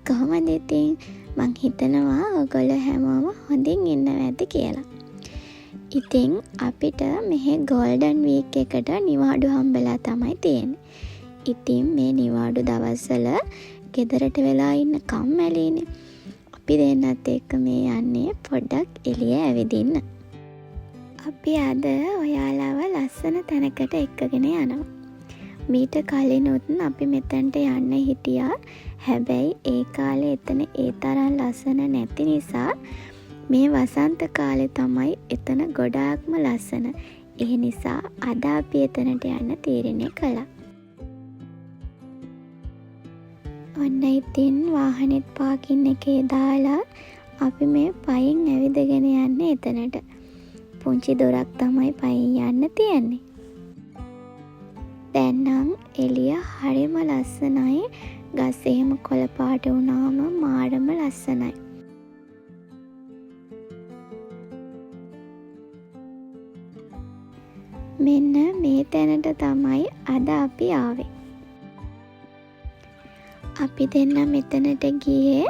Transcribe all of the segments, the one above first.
කොහොමද ඉතින් මං හිතනවා ඔයගොල්ලෝ හැමෝම හොඳින් ඉන්නවා ඇති කියලා. ඉතින් අපිට මෙහෙ ගෝල්ඩන් වීක් එකට නිවාඩු හම්බෙලා තමයි තියෙන්නේ. ඉතින් මේ නිවාඩු දවස්වල ගෙදරට වෙලා ඉන්න කම්මැලිනේ. අපි දෙන්නත් එක්ක මේ යන්නේ පොඩ්ඩක් එළිය ඇවිදින්න. අපි අද ඔයාලව ලස්සන තැනකට එක්කගෙන යනවා. මීට කලිනුත් අපි මෙතනට යන්න හිටියා. හැබැයි ඒ කාලේ එතන ඒ තරම් ලස්සන නැති නිසා මේ වසන්ත කාලේ තමයි එතන ගොඩාක්ම ලස්සන. ඒ නිසා අද අපි එතනට යන්න තීරණය කළා. ඔන්න ඉතින් වාහනේත් පාකින් එකේ දාලා අපි මේ පයින් ඇවිදගෙන යන්නේ එතනට. පුංචි දොරක් තමයි පයින් යන්න තියෙන්නේ. දැන් නම් එළිය හරිම ලස්සනයි. ගස් එහෙම කොළ පාට වුණාම මාරම ලස්සනයි. මෙන්න මේ තැනට තමයි අද අපි ආවේ. අපි දෙන්න මෙතනට ගියේ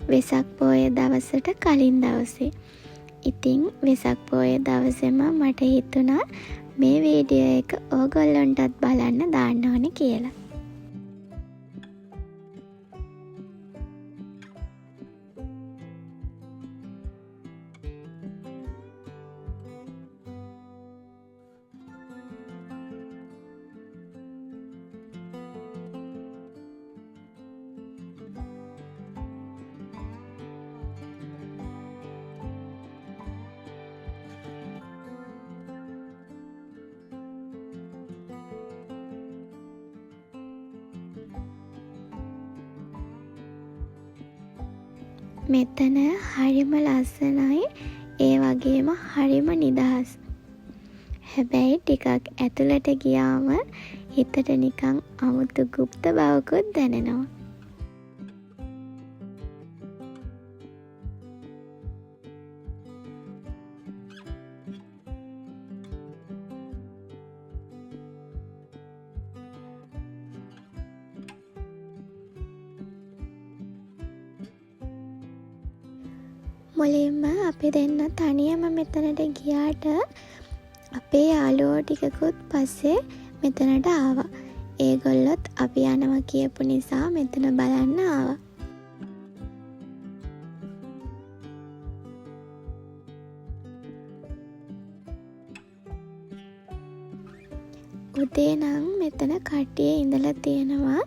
වෙසක් පොය දවසට කලින් දවසේ. ඉතින් වෙසක් පොය දවසේම මට හිතුණා මේ වීඩියෝ එක ඕගොල්ලන්ටත් බලන්න දාන්න ඕනේ කියලා. මෙතන හරිම ලස්සනයි. ඒ වගේම හරිම නිදහස්. හැබැයි ටිකක් ඇතුළට ගියාම හිතට නිකන් අමුතු গুপ্ত බවකුත් දැනෙනවා. මුලින්ම අපි දෙන්න තනියම මෙතනට ගියාට අපේ යාළුවෝ ටිකකුත් පස්සේ මෙතනට ආවා. ඒගොල්ලොත් අපි යනවා කියපු නිසා මෙතන බලන්න ආවා. උදේ නම් මෙතන කට්ටිය ඉඳලා තියෙනවා.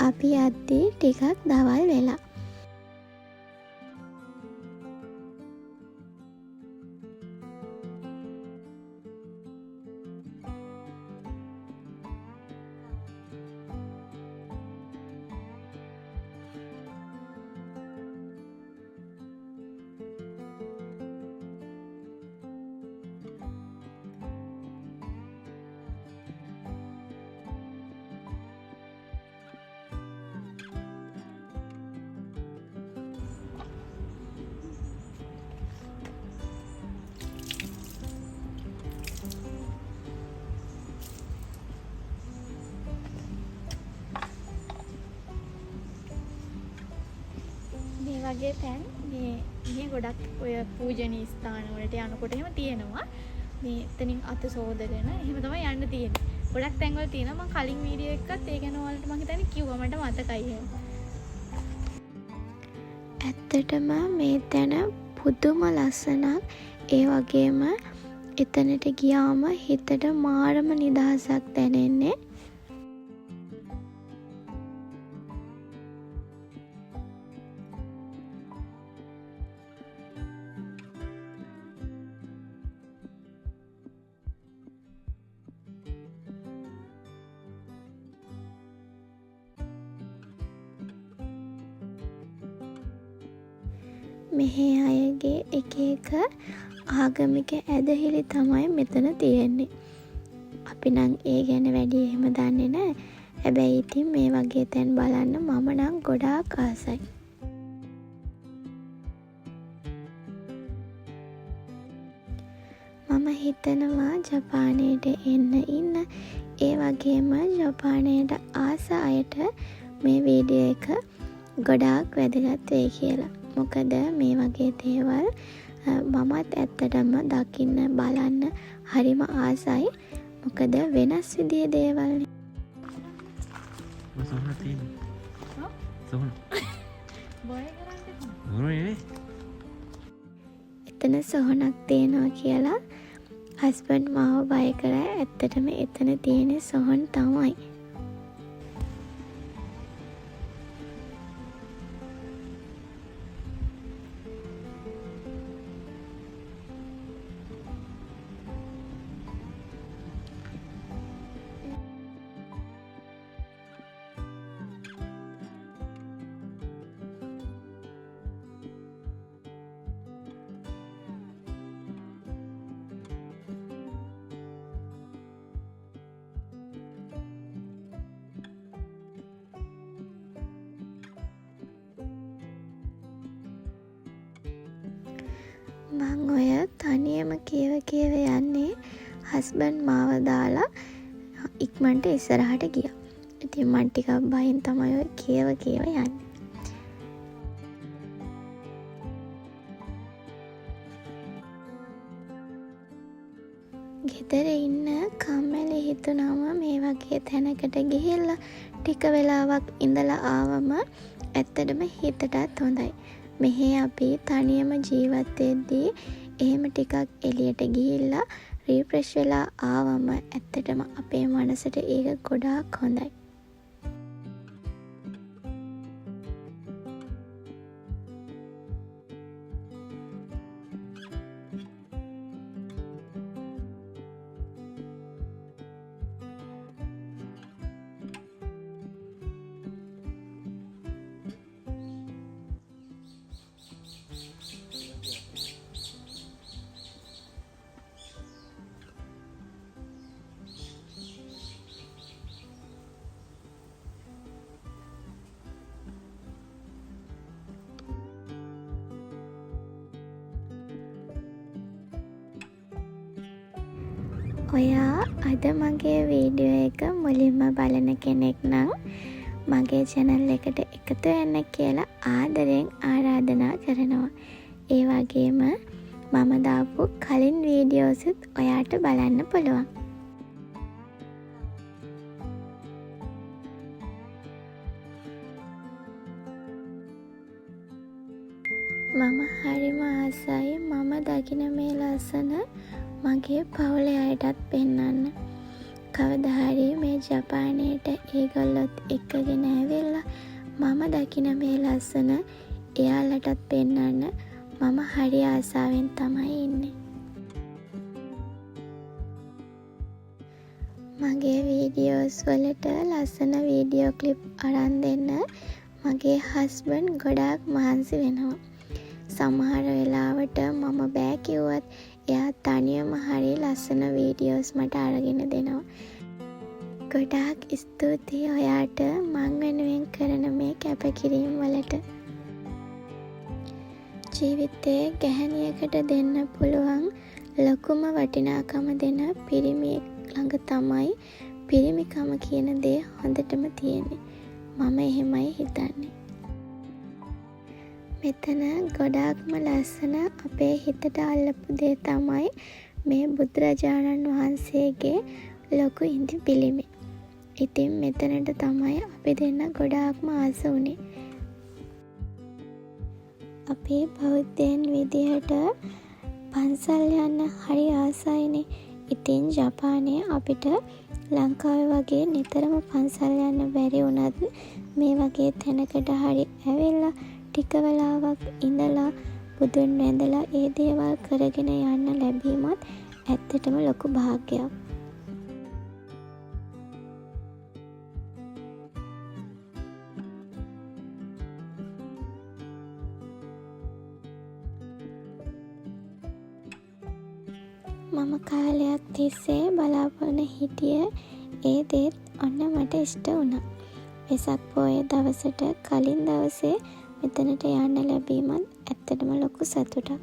අපි යද්දී ටිකක් දවල් වෙලා. වගේ තැන් මේ ගොඩක් ඔය පූජනීය ස්ථාන වලට යනකොට එහෙම තියෙනවා. මේ එතනින් අත සෝදගෙන එහෙම තමයි යන්න තියෙන්නේ. ගොඩක් තැන් වල තියෙනවා. මම කලින් වීඩියෝ එකකත් ඒ ගැන ඔයාලට මම හිතන්නේ කිව්වා. මට මතකයි එහෙම. ඇත්තටම මේ තැන පුදුම ලස්සනක්. ඒ වගේම එතනට ගියාම හිතට මාරම නිදහසක් දැනෙන්නේ. මෙහි අයගේ එක එක ආගමික ඇදහිලි තමයි මෙතන තියෙන්නේ. අපි නම් ඒ ගැන වැඩි එහෙම දන්නේ නැහැ. හැබැයි ඉතින් මේ වගේ තැන් බලන්න මම නම් ගොඩාක් ආසයි. මම හිතනවා ජපානයට එන්න ඉන්න. ඒ වගේම ජපානයට ආස අයට මේ වීඩියෝ එක ගොඩාක් වැදගත් වෙයි කියලා. මොකද මේ වගේ දේවල් මමත් ඇත්තටම දකින්න බලන්න හරිම ආසයි. මොකද වෙනස් විදිහේ දේවල්නේ. සෝහන තියෙන්නේ. සෝහන. බොය කරන්නේ. එතන සොහනක් තියෙනවා කියලා හස්බන්ඩ් මාව බය කරා. ඇත්තටම එතන තියෙන සොහන් තමයි. මං ඔය තනියම කියව යන්නේ හස්බන්ඩ් මාව දාලා ඉක්මනට ඉස්සරහට ගියා. ඉතින් මං ටිකක් බයෙන් තමයි ඔය කියව යන්නේ. ගෙදර ඉන්න කම්මැලි හිතුනම මේ වගේ තැනකට ගිහිල්ලා ටික වෙලාවක් ඉඳලා ආවම ඇත්තටම හිතටත් හොඳයි. මෙහි අපි තනියම ජීවත් වෙද්දී එහෙම ටිකක් එළියට ගිහිල්ලා රිෆ්‍රෙෂ් වෙලා ආවම ඇත්තටම අපේ මනසට ඒක ගොඩාක් හොඳයි. ඔයා අද මගේ වීඩියෝ එක මුලින්ම බලන කෙනෙක් නම් මගේ channel එකට එකතු වෙන්න කියලා ආදරෙන් ආරාධනා කරනවා. ඒ වගේම මම දාපු කලින් වීඩියෝසුත් ඔයාට බලන්න පුළුවන්. මම හරිම ආසයි මම දකින මේ ලස්සන මගේ පවුලේ අයටත් පෙන්වන්න. කවදා හරි මේ ජපානයට ඒගොල්ලොත් එක්කගෙන ඇවිල්ලා මම දකින මේ ලස්සන එයාලටත් පෙන්වන්න මම හරි ආසාවෙන් තමයි ඉන්නේ. මගේ වීඩියෝස් වලට ලස්සන වීඩියෝ ක්ලිප් අරන් දෙන්න මගේ හස්බන්ඩ් ගොඩාක් මහන්සි වෙනවා. සමහර වෙලාවට මම බෑ කිව්වත් එයා තනියම හරි ලස්සන වීඩියෝස් මට අරගෙන දෙනවා. ගොඩාක් ස්තුතියි ඔයාට මං වෙනුවෙන් කරන මේ කැපකිරීම් වලට. ජීවිතේ ගැහැණියකට දෙන්න පුළුවන් ලොකුම වටිනාකම දෙන පිරිමියෙක් ළඟ තමයි පිරිමිකම කියන දේ හොඳටම තියෙන්නේ. මම එහෙමයි හිතන්නේ. මෙතන ගොඩාක්ම ලස්සන අපේ හිතට අල්ලපු දේ තමයි මේ බුදුරජාණන් වහන්සේගේ ලොකු ඉදි පිළිමය. ඉතින් මෙතනට තමයි අපි දෙන්න ගොඩාක්ම ආස වුණේ. අපේ බෞද්ධයන් විදිහට පන්සල් යන්න හරි ආසයිනේ. ඉතින් ජපානයේ අපිට ලංකාවේ වගේ නිතරම පන්සල් යන්න බැරි වුණත් මේ වගේ තැනකට හරි ඇවිල්ලා ටික වෙලාවක් ඉඳලා බුදුන් වැඳලා ඒ දේවල් කරගෙන යන්න ලැබීමත් ඇත්තටම ලොකු භාග්‍යයක්. මම කාලයක් තිස්සේ බලාපොරොත්තු හිටිය ඒ දේත් ඔන්න මට ඉෂ්ට වුණා. වෙසක් පොය දවසට කලින් දවසේ මෙතනට යන්න ලැබීමත් ඇත්තටම ලොකු සතුටක්.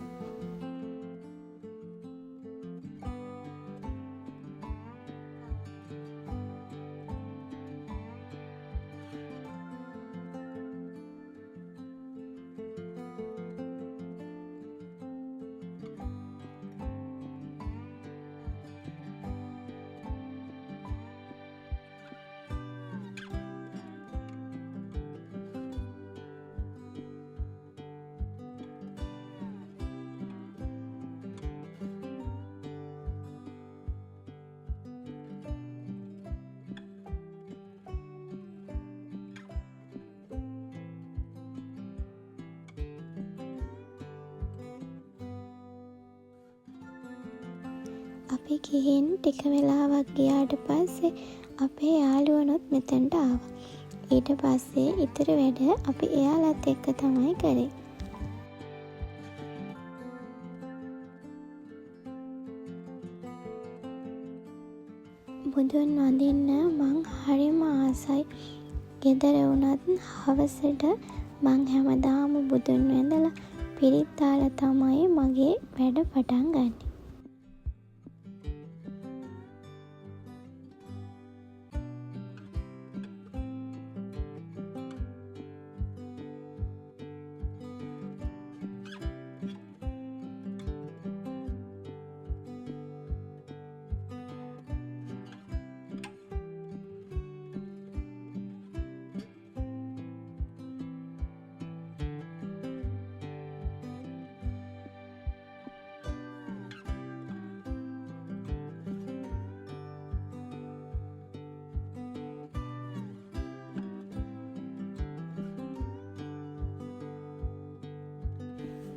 අපි ගිහින් ටික වෙලාවක් ගියාට පස්සේ අපේ යාළුවනුත් මෙතනට ආවා. ඊට පස්සේ ඉතුරු වැඩ අපි එයාලත් එක්ක තමයි කරේ. බුදුන් වඳින්න මං හරිම ආසයි. ගෙදර වුණත් හවසට මං හැමදාම බුදුන් වැඳලා පිරිත් දාලා තමයි මගේ වැඩ පටන් ගන්නේ.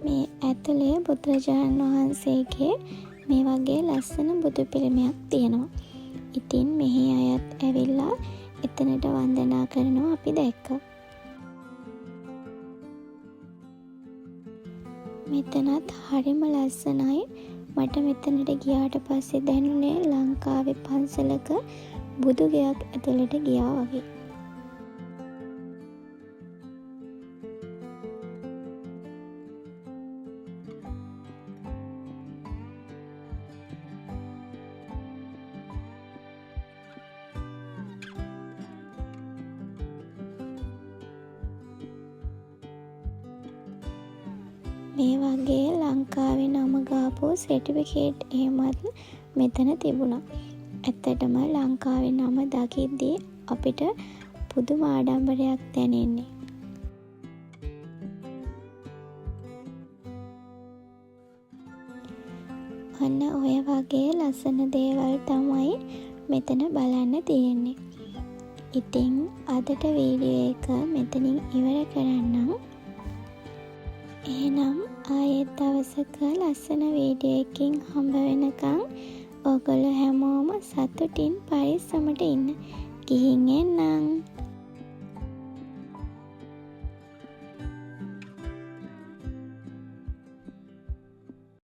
මේ ඇතුලේ බුදුරජාණන් වහන්සේගේ මේ වගේ ලස්සන බුදු පිළිමයක් තියෙනවා. ඉතින් මෙහි අයත් ඇවිල්ලා එතනට වන්දනා කරනවා අපි දැක්කා. මෙතනත් හරිම ලස්සනයි. මට මෙතනට ගියාට පස්සේ දැනුනේ ලංකාවේ පන්සලක බුදු ගයක් ඇතුළට ගියා වගේ. මේ වගේ ලංකාවේ නම ගාපු සර්ටිෆිකේට් එහෙමත් මෙතන තිබුණා. ඇත්තටම ලංකාවේ නම දකිද්දී අපිට පුදුම ආඩම්බරයක් දැනෙන්නේ. අන්න ඔය වගේ ලස්සන දේවල් තමයි මෙතන බලන්න තියෙන්නේ. ඉතින් අදට වීඩියෝ එක මෙතනින් ඉවර කරන්නම්. එහෙනම් ආයෙත් දවසක ලස්සන වීඩියෝ එකකින් හම්බ වෙනකන් ඔයගොල්ලෝ හැමෝම සතුටින් පරිස්සමට ඉන්න. ගිහින් එන්නම්.